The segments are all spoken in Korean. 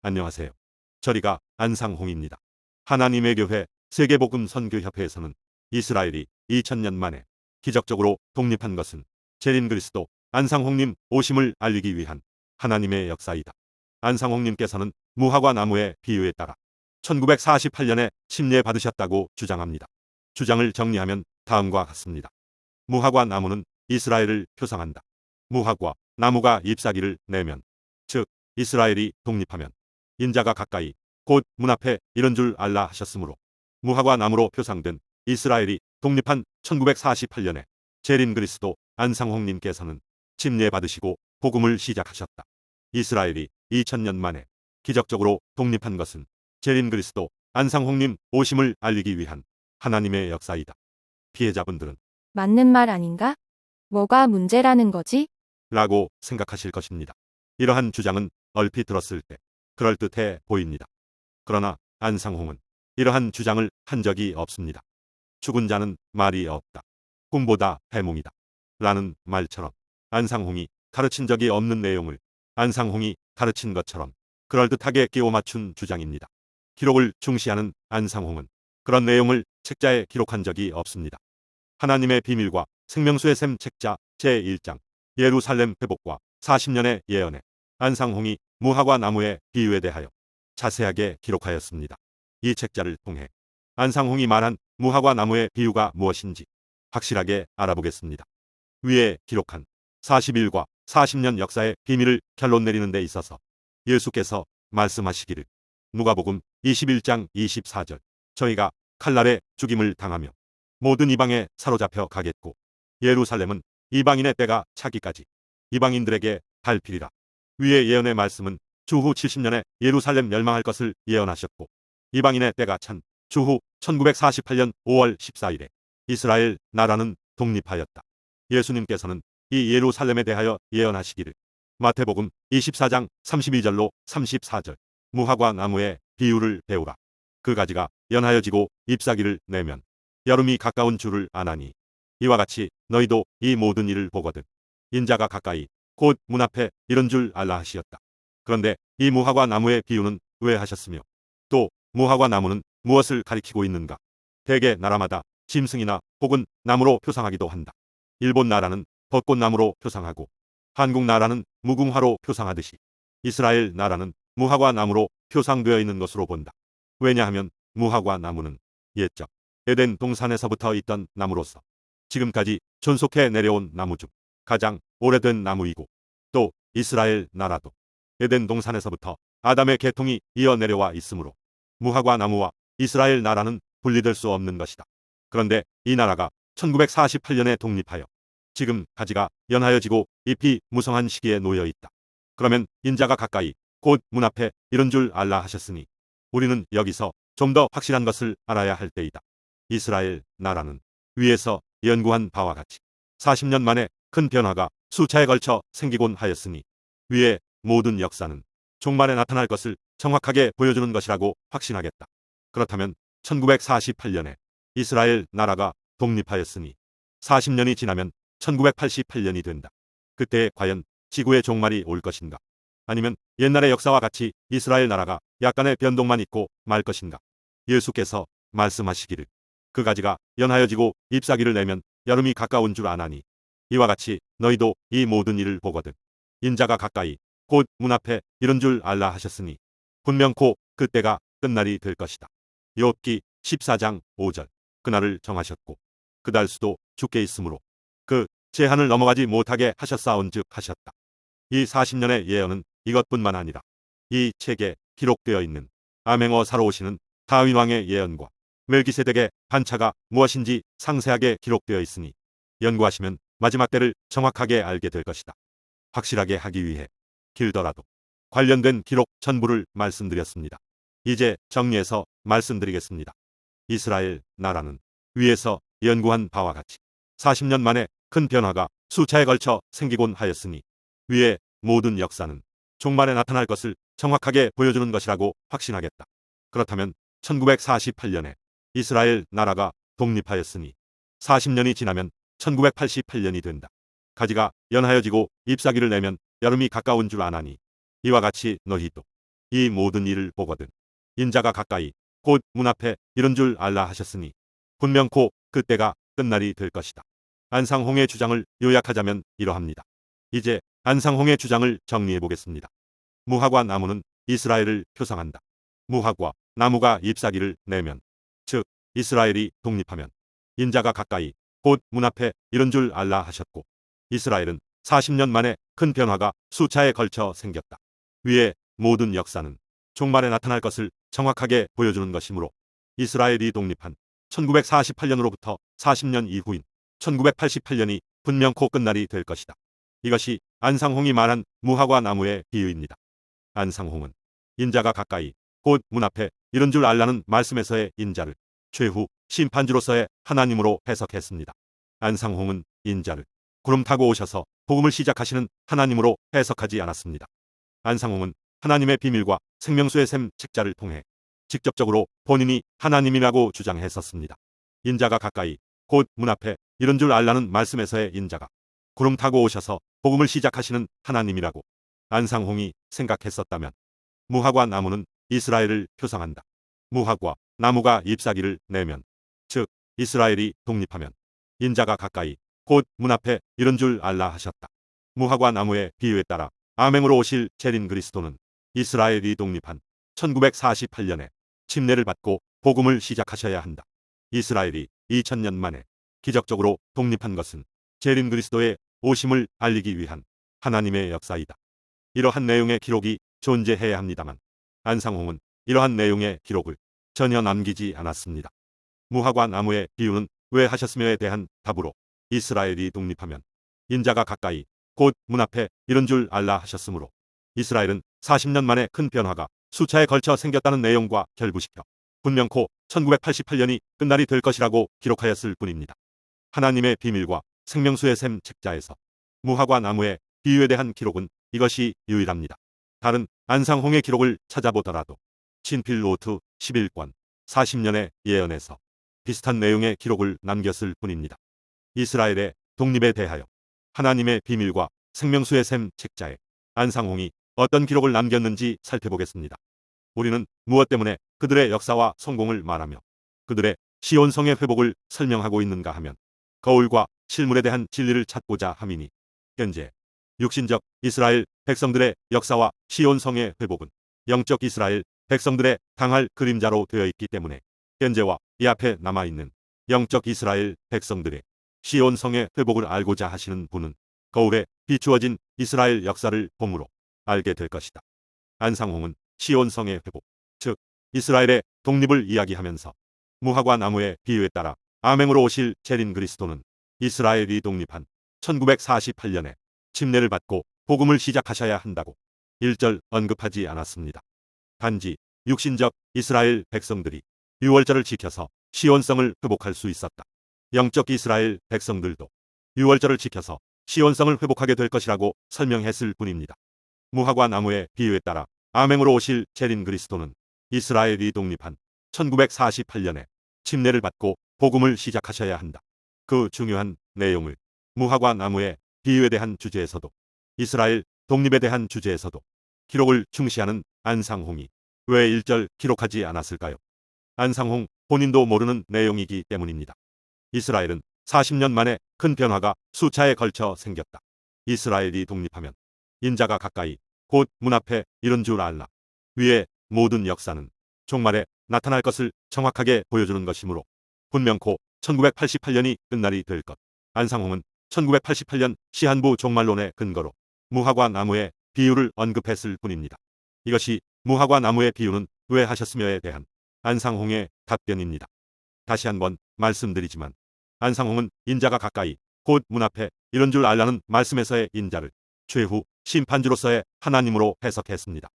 안녕하세요. 저리가 안상홍입니다. 하나님의 교회 세계복음 선교협회에서는 이스라엘이 2000년 만에 기적적으로 독립한 것은 재림 그리스도 안상홍님 오심을 알리기 위한 하나님의 역사이다. 안상홍님께서는 무화과 나무의 비유에 따라 1948년에 침례 받으셨다고 주장합니다. 주장을 정리하면 다음과 같습니다. 무화과 나무는 이스라엘을 표상한다. 무화과 나무가 잎사귀를 내면, 즉 이스라엘이 독립하면 인자가 가까이 곧 문 앞에 이런 줄 알라 하셨으므로 무화과 나무로 표상된 이스라엘이 독립한 1948년에 재림 그리스도 안상홍님께서는 침례 받으시고 복음을 시작하셨다. 이스라엘이 2000년 만에 기적적으로 독립한 것은 재림 그리스도 안상홍님 오심을 알리기 위한 하나님의 역사이다. 피해자분들은 맞는 말 아닌가? 뭐가 문제라는 거지? 라고 생각하실 것입니다. 이러한 주장은 얼핏 들었을 때 그럴듯해 보입니다. 그러나 안상홍은 이러한 주장을 한 적이 없습니다. 죽은 자는 말이 없다. 꿈보다 해몽이다. 라는 말처럼 안상홍이 가르친 적이 없는 내용을 안상홍이 가르친 것처럼 그럴듯하게 끼워 맞춘 주장입니다. 기록을 중시하는 안상홍은 그런 내용을 책자에 기록한 적이 없습니다. 하나님의 비밀과 생명수의 샘 책자 제1장 예루살렘 회복과 40년의 예언에 안상홍이 무화과 나무의 비유에 대하여 자세하게 기록하였습니다. 이 책자를 통해 안상홍이 말한 무화과 나무의 비유가 무엇인지 확실하게 알아보겠습니다. 위에 기록한 41과 40년 역사의 비밀을 결론 내리는 데 있어서 예수께서 말씀하시기를 누가복음 21장 24절 저희가 칼날에 죽임을 당하며 모든 이방에 사로잡혀 가겠고 예루살렘은 이방인의 때가 차기까지 이방인들에게 밟히리라. 위의 예언의 말씀은 주후 70년에 예루살렘 멸망할 것을 예언하셨고 이방인의 때가 찬 주후 1948년 5월 14일에 이스라엘 나라는 독립하였다. 예수님께서는 이 예루살렘에 대하여 예언하시기를 마태복음 24장 32절로 34절 무화과 나무의 비유를 배우라. 그 가지가 연하여지고 잎사귀를 내면 여름이 가까운 줄을 아나니 이와 같이 너희도 이 모든 일을 보거든 인자가 가까이 곧 문 앞에 이런 줄 알라 하시었다. 그런데 이 무화과 나무의 비유는 왜 하셨으며 또 무화과 나무는 무엇을 가리키고 있는가? 대개 나라마다 짐승이나 혹은 나무로 표상하기도 한다. 일본 나라는 벚꽃나무로 표상하고 한국 나라는 무궁화로 표상하듯이 이스라엘 나라는 무화과 나무로 표상되어 있는 것으로 본다. 왜냐하면 무화과 나무는 옛적 에덴 동산에서부터 있던 나무로서 지금까지 존속해 내려온 나무 중 가장 오래된 나무이고 또 이스라엘 나라도 에덴 동산에서부터 아담의 계통이 이어 내려와 있으므로 무화과 나무와 이스라엘 나라는 분리될 수 없는 것이다. 그런데 이 나라가 1948년에 독립하여 지금 가지가 연하여지고 잎이 무성한 시기에 놓여 있다. 그러면 인자가 가까이 곧 문 앞에 이런 줄 알라 하셨으니 우리는 여기서 좀 더 확실한 것을 알아야 할 때이다. 이스라엘 나라는 위에서 연구한 바와 같이 40년 만에 큰 변화가 수차에 걸쳐 생기곤 하였으니 위의 모든 역사는 종말에 나타날 것을 정확하게 보여주는 것이라고 확신하겠다. 그렇다면 1948년에 이스라엘 나라가 독립하였으니 40년이 지나면 1988년이 된다. 그때 과연 지구의 종말이 올 것인가? 아니면 옛날의 역사와 같이 이스라엘 나라가 약간의 변동만 있고 말 것인가? 예수께서 말씀하시기를 그 가지가 연하여지고 잎사귀를 내면 여름이 가까운 줄 아나니 이와 같이 너희도 이 모든 일을 보거든 인자가 가까이 곧 문 앞에 이런 줄 알라 하셨으니 분명코 그때가 끝날이 될 것이다. 욥기 14장 5절 그날을 정하셨고 그 달수도 주께 있으므로 그 제한을 넘어가지 못하게 하셨사온즉 하셨다. 이 40년의 예언은 이것뿐만 아니라 이 책에 기록되어 있는 암행어 사러 오시는 다윗 왕의 예언과 멜기세덱의 반차가 무엇인지 상세하게 기록되어 있으니 연구하시면 마지막 때를 정확하게 알게 될 것이다. 확실하게 하기 위해 길더라도 관련된 기록 전부를 말씀드렸습니다. 이제 정리해서 말씀드리겠습니다. 이스라엘 나라는 위에서 연구한 바와 같이 40년 만에 큰 변화가 수차에 걸쳐 생기곤 하였으니 위의 모든 역사는 종말에 나타날 것을 정확하게 보여주는 것이라고 확신하겠다. 그렇다면 1948년에 이스라엘 나라가 독립하였으니 40년이 지나면 1988년이 된다. 가지가 연하여지고 잎사귀를 내면 여름이 가까운 줄 아나니 이와 같이 너희도 이 모든 일을 보거든 인자가 가까이 곧 문 앞에 이른 줄 알라 하셨으니 분명코 그때가 끝날이 될 것이다. 안상홍의 주장을 요약하자면 이러합니다. 이제 안상홍의 주장을 정리해 보겠습니다. 무화과 나무는 이스라엘을 표상한다. 무화과 나무가 잎사귀를 내면, 즉 이스라엘이 독립하면 인자가 가까이 곧 문 앞에 이른 줄 알라 하셨고, 이스라엘은 40년 만에 큰 변화가 수차에 걸쳐 생겼다. 위의 모든 역사는 종말에 나타날 것을 정확하게 보여주는 것이므로 이스라엘이 독립한 1948년으로부터 40년 이후인 1988년이 분명코 끝날이 될 것이다. 이것이 안상홍이 말한 무화과 나무의 비유입니다. 안상홍은 인자가 가까이 곧 문 앞에 이른 줄 알라는 말씀에서의 인자를 최후 심판주로서의 하나님으로 해석했습니다. 안상홍은 인자를 구름 타고 오셔서 복음을 시작하시는 하나님으로 해석하지 않았습니다. 안상홍은 하나님의 비밀과 생명수의 샘 책자를 통해 직접적으로 본인이 하나님이라고 주장했었습니다. 인자가 가까이 곧 문 앞에 이른 줄 알라는 말씀에서의 인자가 구름 타고 오셔서 복음을 시작하시는 하나님이라고 안상홍이 생각했었다면 무화과 나무는 이스라엘을 표상한다. 무화과 나무가 잎사귀를 내면, 즉 이스라엘이 독립하면 인자가 가까이 곧 문 앞에 이른 줄 알라 하셨다. 무화과 나무의 비유에 따라 암행으로 오실 재림 그리스도는 이스라엘이 독립한 1948년에 침례를 받고 복음을 시작하셔야 한다. 이스라엘이 2000년 만에 기적적으로 독립한 것은 재림 그리스도의 오심을 알리기 위한 하나님의 역사이다. 이러한 내용의 기록이 존재해야 합니다만 안상홍은 이러한 내용의 기록을 전혀 남기지 않았습니다. 무화과 나무의 비유는 왜 하셨으며에 대한 답으로 이스라엘이 독립하면 인자가 가까이 곧 문 앞에 이른 줄 알라 하셨으므로 이스라엘은 40년 만에 큰 변화가 수차에 걸쳐 생겼다는 내용과 결부시켜 분명코 1988년이 끝날이 될 것이라고 기록하였을 뿐입니다. 하나님의 비밀과 생명수의 샘 책자에서 무화과 나무의 비유에 대한 기록은 이것이 유일합니다. 다른 안상홍의 기록을 찾아보더라도 친필 노트 11권 40년의 예언에서 비슷한 내용의 기록을 남겼을 뿐입니다. 이스라엘의 독립에 대하여 하나님의 비밀과 생명수의 샘 책자에 안상홍이 어떤 기록을 남겼는지 살펴보겠습니다. 우리는 무엇 때문에 그들의 역사와 성공을 말하며 그들의 시온성의 회복을 설명하고 있는가 하면 거울과 실물에 대한 진리를 찾고자 함이니 현재 육신적 이스라엘 백성들의 역사와 시온성의 회복은 영적 이스라엘 백성들의 당할 그림자로 되어 있기 때문에 현재와 이 앞에 남아있는 영적 이스라엘 백성들의 시온성의 회복을 알고자 하시는 분은 거울에 비추어진 이스라엘 역사를 봄으로 알게 될 것이다. 안상홍은 시온성의 회복, 즉 이스라엘의 독립을 이야기하면서 무화과 나무의 비유에 따라 암행으로 오실 재림 그리스도는 이스라엘이 독립한 1948년에 침례를 받고 복음을 시작하셔야 한다고 1절 언급하지 않았습니다. 단지 육신적 이스라엘 백성들이 유월절을 지켜서 시온성을 회복할 수 있었다. 영적 이스라엘 백성들도 유월절을 지켜서 시온성을 회복하게 될 것이라고 설명했을 뿐입니다. 무화과 나무의 비유에 따라 암행으로 오실 재림 그리스도는 이스라엘이 독립한 1948년에 침례를 받고 복음을 시작하셔야 한다. 그 중요한 내용을 무화과 나무의 비유에 대한 주제에서도 이스라엘 독립에 대한 주제에서도 기록을 중시하는 안상홍이 왜 1절 기록하지 않았을까요? 안상홍 본인도 모르는 내용이기 때문입니다. 이스라엘은 40년 만에 큰 변화가 수차에 걸쳐 생겼다. 이스라엘이 독립하면 인자가 가까이 곧 문 앞에 이른 줄 알라. 위의 모든 역사는 종말에 나타날 것을 정확하게 보여주는 것이므로 분명코 1988년이 끝날이 될 것. 안상홍은 1988년 시한부 종말론의 근거로 무화과 나무의 비유를 언급했을 뿐입니다. 이것이 무화과 나무의 비유는 왜 하셨으며에 대한 안상홍의 답변입니다. 다시 한번 말씀드리지만 안상홍은 인자가 가까이 곧 문 앞에 이른 줄 알라는 말씀에서의 인자를 최후 심판주로서의 하나님으로 해석했습니다.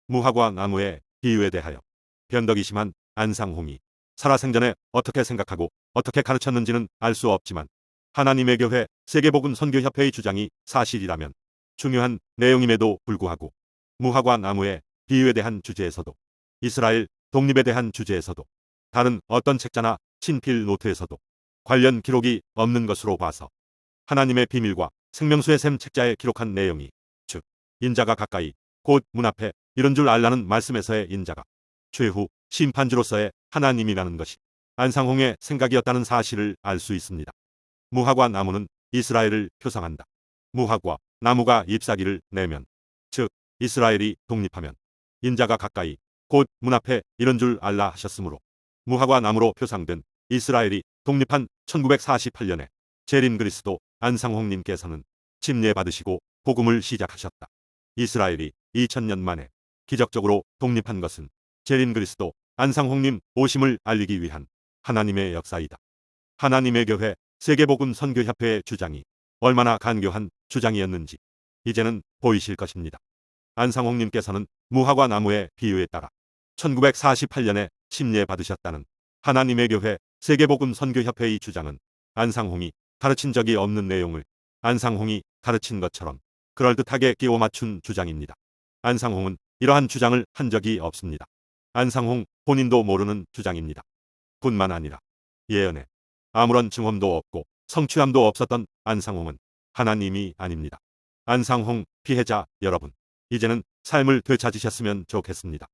무화과 나무의 비유에 대하여 변덕이 심한 안상홍이 살아생전에 어떻게 생각하고 어떻게 가르쳤는지는 알 수 없지만 하나님의 교회 세계복음 선교협회의 주장이 사실이라면 중요한 내용임에도 불구하고 무화과 나무의 비유에 대한 주제에서도 이스라엘 독립에 대한 주제에서도 다른 어떤 책자나 친필 노트에서도 관련 기록이 없는 것으로 봐서 하나님의 비밀과 생명수의 샘 책자에 기록한 내용이 즉 인자가 가까이 곧 문 앞에 이런 줄 알라는 말씀에서의 인자가 최후 심판주로서의 하나님이라는 것이 안상홍의 생각이었다는 사실을 알 수 있습니다. 무화과 나무는 이스라엘을 표상한다. 무화과 나무가 잎사귀를 내면, 즉 이스라엘이 독립하면 인자가 가까이 곧 문 앞에 이런 줄 알라 하셨으므로 무화과 나무로 표상된 이스라엘이 독립한 1948년에 재림 그리스도 안상홍님께서는 침례 받으시고 복음을 시작하셨다. 이스라엘이 2000년 만에 기적적으로 독립한 것은 재림 그리스도 안상홍님 오심을 알리기 위한 하나님의 역사이다. 하나님의 교회 세계복음 선교협회의 주장이 얼마나 간교한 주장이었는지 이제는 보이실 것입니다. 안상홍님께서는 무화과 나무의 비유에 따라 1948년에 침례 받으셨다는 하나님의 교회 세계복음 선교협회의 주장은 안상홍이 가르친 적이 없는 내용을 안상홍이 가르친 것처럼 그럴듯하게 끼워 맞춘 주장입니다. 안상홍은 이러한 주장을 한 적이 없습니다. 안상홍 본인도 모르는 주장입니다. 뿐만 아니라 예언에 아무런 증언도 없고 성취함도 없었던 안상홍은 하나님이 아닙니다. 안상홍 피해자 여러분, 이제는 삶을 되찾으셨으면 좋겠습니다.